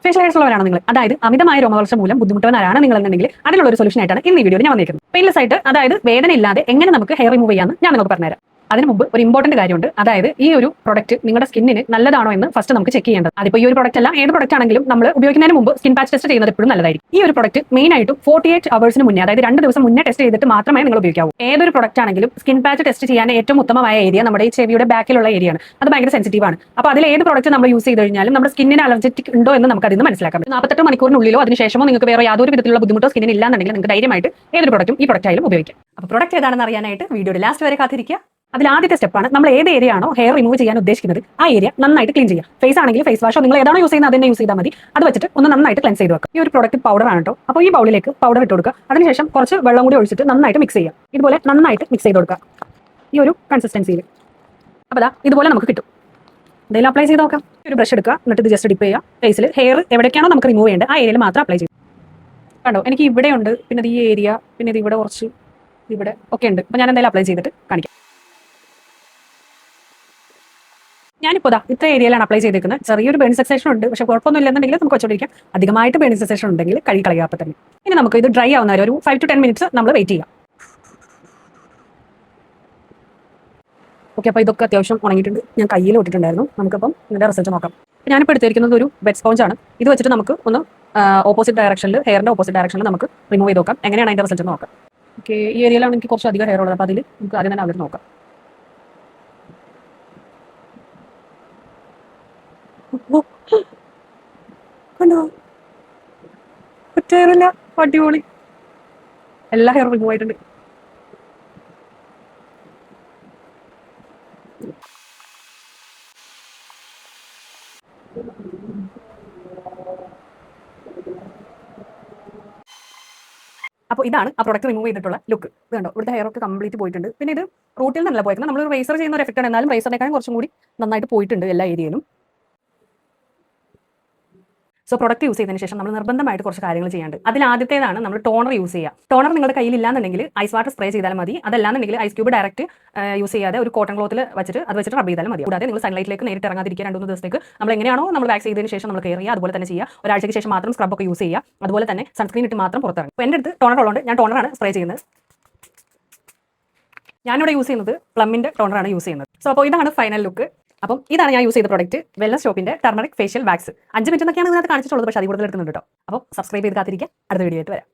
Facial hairs ഉള്ളവരാണ് നിങ്ങൾ, അതായത് അമിതമായ രോമവളർച്ച മൂലം ബുദ്ധിമുട്ടുന്നവരാണ് നിങ്ങൾ എന്നുണ്ടെങ്കിൽ അതിനുള്ള ഒരു സൊല്യൂഷൻ ആയിട്ടാണ് ഇന്ന് ഈ വീഡിയോയിൽ ഞാൻ വന്നിരിക്കുന്നത്. പെയിൻലെസ് ആയിട്ട്, അതായത് വേദന ഇല്ലാതെ എങ്ങനെ നമുക്ക് ഹെയർ റിമൂവ് ചെയ്യാമെന്ന് ഞാൻ നിങ്ങൾക്ക് പറഞ്ഞുതരാം. അതിന് മുമ്പ് ഒരു ഇമ്പോർട്ടന്റ് കാര്യമുണ്ട്. അതായത് ഈ ഒരു പ്രൊഡക്റ്റ് നിങ്ങളുടെ സ്കിന്നിന് നല്ലതാണോ എന്ന് ഫസ്റ്റ് നമുക്ക് ചെക്ക് ചെയ്യേണ്ടത്. അതിപ്പോൾ ഈ ഒരു പ്രൊഡക്റ്റ് അല്ല, ഏത് പ്രൊഡക്റ്റ് ആണെങ്കിലും നമ്മൾ ഉപയോഗിക്കുന്നതിന് മുമ്പ് സ്കിൻ പാച്ച് ടെസ്റ്റ് ചെയ്യുന്നത് എപ്പോഴും നല്ലതായിരിക്കും. ഈ ഒരു പ്രൊഡക്റ്റ് മെയിൻ ആയിട്ടും 48 അവേഴ്സിന് മുന്നേ, അതായത് 2 ദിവസം മുന്നേ ടെസ്റ്റ് ചെയ്തിട്ട് മാത്രമേ നിങ്ങൾ ഉപയോഗിക്കാവൂ. ഏതൊരു പ്രൊഡക്റ്റ് ആണെങ്കിലും സ്കിൻ പാച്ച് ടെസ്റ്റ് ചെയ്യാൻ ഏറ്റവും ഉത്തമമായ ഏരിയ നമ്മുടെ ഈ ചെവിയുടെ ബാക്കിലുള്ള ഏരിയയാണ്. അത് ഭയങ്കര സെൻസിറ്റീവ് ആണ്. അപ്പോൾ അതിൽ ഏത് പ്രൊഡക്റ്റ് നമ്മൾ യൂസ് ചെയ്ത് കഴിഞ്ഞാലും നമ്മുടെ സ്കിന്നിന് അലർജറ്റിക് ഉണ്ടോ എന്ന് നമുക്ക് അതിന് മനസ്സിലാക്കാം. 48 മണിക്കൂറിനുള്ളിലോ അതിനുശേഷമോ നിങ്ങൾക്ക് വേറെ യാതൊരു വിധത്തിലുള്ള ബുദ്ധിമുട്ടോ സ്കിന്നിന് ഇല്ലാന്നുണ്ടെങ്കിൽ നിങ്ങൾക്ക് ധൈര്യമായിട്ട് ഏതൊരു പ്രൊഡക്റ്റും ഈ പ്രൊഡക്റ്റ് ആയാലും ഉപയോഗിക്കാം. അപ്പോൾ പ്രൊഡക്റ്റ് ഏതാണെന്ന് അറിയാനായിട്ട് വീഡിയോയുടെ ലാസ്റ്റ് വരെ കാത്തിരിക്കുക. അതിൽ ആദ്യത്തെ സ്റ്റെപ്പാണ് നമ്മൾ ഏത് ഏരിയ ആണോ ഹെയർ റിമൂവ് ചെയ്യാൻ ഉദ്ദേശിക്കുന്നത് ആ ഏരിയ നന്നായിട്ട് ക്ലീൻ ചെയ്യുക. ഫേസ് ആണെങ്കിൽ ഫേസ് വാഷോ നിങ്ങൾ ഏതാണോ യൂസ് ചെയ്യുന്നത് അതിനെ യൂസ് ചെയ്താൽ മതി. അത് വെച്ചിട്ട് ഒന്ന് നന്നായിട്ട് ക്ലെൻസ് ചെയ്ത് വെക്കുക. ഈ ഒരു പ്രൊഡക്റ്റ് പൗഡർ ആണ് കേട്ടോ. അപ്പോൾ ഈ ബൗളിലേക്ക് പൗഡർ ഇട്ട് കൊടുക്കുക. അതിനുശേഷം കുറച്ച് വെള്ളം കൂടി ഒഴിച്ചിട്ട് നന്നായിട്ട് മിക്സ് ചെയ്യുക. ഇതുപോലെ നന്നായിട്ട് മിക്സ് ചെയ്ത് കൊടുക്കുക ഈ ഒരു കൺസിസ്റ്റൻസിയിൽ. അപ്പോൾ ഇതുപോലെ നമുക്ക് കിട്ടും. എന്തെങ്കിലും അപ്ലൈ ചെയ്ത് നോക്കാം. ഒരു ബ്രഷ് എടുക്കുക, എന്നിട്ട് ഇത് ജസ്റ്റ് ഡിപ്പ് ചെയ്യുക. ഫേസിൽ ഹെയർ എവിടേക്കാണോ നമുക്ക് റിമൂവ് ചെയ്യേണ്ടത് ആ ഏരിയയിൽ മാത്രം അപ്ലൈ ചെയ്യും. കണ്ടോ, എനിക്ക് ഇവിടെ ഉണ്ട്, പിന്നെ ഈ ഏരിയ, പിന്നെ ഇത് ഇവിടെ കുറച്ച്, ഇവിടെ ഒക്കെ ഉണ്ട്. അപ്പോൾ ഞാൻ എന്തായാലും അപ്ലൈ ചെയ്തിട്ട് കാണിക്കാം. ഞാനിപ്പോൾ ഇത്ര ഏരിയയിലാണ് അപ്ലൈ ചെയ്തിരിക്കുന്നത്. ചെറിയൊരു ബേൺ സെൻസേഷൻ ഉണ്ട്, പക്ഷേ കുഴപ്പമൊന്നും ഇല്ലെന്നുണ്ടെങ്കിൽ നമുക്ക് വെച്ചോണ്ടിരിക്കാം. അധികമായിട്ട് ബേൺ സെൻസേഷൻ ഉണ്ടെങ്കിൽ കഴുകി കളയാപ്പോൾ തന്നെ. ഇനി നമുക്ക് ഇത് ഡ്രൈ ആവുന്ന വരെ ഒരു 5 to 10 മിനിറ്റ്സ് നമ്മൾ വെയിറ്റ് ചെയ്യാം. ഓക്കെ, അപ്പോൾ ഇതൊക്കെ അത്യാവശ്യം ഉണങ്ങിയിട്ടുണ്ട്. ഞാൻ കയ്യിൽ ഇട്ടിട്ടുണ്ടായിരുന്നു. നമുക്കിപ്പം ഇതിൻ്റെ റിസൾട്ട് നോക്കാം. ഞാനിപ്പോൾ എടുത്തിരിക്കുന്നത് ഒരു വെറ്റ് സ്പോഞ്ചാണ്. ഇത് വെച്ചിട്ട് നമുക്ക് ഒന്ന് ഓപ്പോസിറ്റ് ഡയറക്ഷനിൽ, ഹെയറിൻ്റെ ഓപ്പോസിറ്റ് ഡയറക്ഷനിൽ നമുക്ക് റിമൂവ് ചെയ്ത് നോക്കാം. എങ്ങനെയാണ് അതിൻ്റെ റിസൾട്ട് നോക്കാം. ഓക്കെ, ഈ ഏരിയയിലാണ് എനിക്ക് കുറച്ച് അധികം ഹെയർ ഉള്ളത്. അപ്പോൾ അതിൽ നമുക്ക് ആദ്യം തന്നെ അവർ നോക്കാം. കണ്ടോ, ഒറ്റയറില്ല, അടിപൊളി. എല്ലാ ഹെയർ റിമൂവ് ആയിട്ടുണ്ട്. അപ്പോൾ ഇതാണ് ആ പ്രൊഡക്റ്റ് റിമൂവ് ചെയ്തിട്ടുള്ള ലുക്ക്. ഇത് കണ്ടോ, ഇവിടുത്തെ ഹെയർ ഒക്കെ കംപ്ലീറ്റ് പോയിട്ടുണ്ട്. പിന്നെ ഇത് റൂട്ടിൽ നിന്നല്ല പോയിരിക്കുന്നത്, നമ്മൾ റേസർ ചെയ്യുന്ന ഒരു എഫക്റ്റാണ്. എന്നാലും റേസറിനേക്കാളും കുറച്ചും കൂടി നന്നായിട്ട് പോയിട്ടുണ്ട് എല്ലാ ഏരിയയിലും. സോ പ്രൊഡക്റ്റ് യൂസ് ചെയ്തതിന് ശേഷം നമ്മൾ നിർബന്ധമായിട്ട് കുറച്ച് കാര്യങ്ങൾ ചെയ്യാണ്ട്. അതിൽ ആദ്യത്തേതാണ് നമ്മൾ ടോണർ യൂസ് ചെയ്യുക. ടോണർ നിങ്ങളുടെ കയ്യിൽ ഇല്ലാന്നുണ്ടെങ്കിൽ ഐസ് വാട്ടർ സ്പ്രേ ചെയ്താൽ മതി. അതല്ലാന്നുണ്ടെങ്കിൽ ഐസ് ക്യൂബ് ഡയറക്റ്റ് യൂസ് ചെയ്യാതെ ഒരു കോട്ടൺ ക്ലോത്തിൽ വെച്ചിട്ട് അത് വെച്ചിട്ട് റബ് ചെയ്താലും മതി. കൂടാതെ നിങ്ങൾ സൺലൈറ്റിലേക്ക് നേരിട്ട് ഇറങ്ങാതിരിക്കുക. 2-3 ദിവസത്തേക്ക് നമ്മൾ എങ്ങനെയാണോ നമ്മൾ വാക്സ് ചെയ്തതിന് ശേഷം നമ്മൾ കെയർ ചെയ്യുക, അതുപോലെ തന്നെ ചെയ്യുക. ഒരാഴ്ചയ്ക്ക് ശേഷം മാത്രം സ്ക്രബ് ഒക്കെ യൂസ് ചെയ്യുക. അതുപോലെ തന്നെ സൺസ്ക്രീൻ ഇട്ട് മാത്രം പുറത്തിറങ്ങും. അപ്പോൾ എൻ്റെ അടുത്ത് ടോണർ ഉള്ളതുകൊണ്ട് ഞാൻ ടോണറാണ് സ്പ്രേ ചെയ്യുന്നത്. ഞാനിവിടെ യൂസ് ചെയ്യുന്നത് പ്ലമ്മിൻ്റെ ടോണറാണ് യൂസ് ചെയ്യുന്നത്. സോ അപ്പോൾ ഇതാണ് ഫൈനൽ ലുക്ക്. അപ്പം ഇതാണ് ഞാൻ യൂസ് ചെയ്ത പ്രൊഡക്റ്റ്, വെൽനസ് ഷോപ്പിന്റെ ടർമറിക് ഫേഷ്യൽ വാക്സ്. 5 മിനിറ്റ് എന്നൊക്കെയാണ് ഇതിനകത്ത് കാണിച്ചിട്ടുള്ളത്, പക്ഷേ അത് കൂടുതൽ എടുക്കുന്നുണ്ട് കേട്ടോ. അപ്പോൾ സബ്സ്ക്രൈബ് ചെയ്ത് കാത്തിരിക്കുക. അടുത്ത വീഡിയോ ആയിട്ട് വരാം.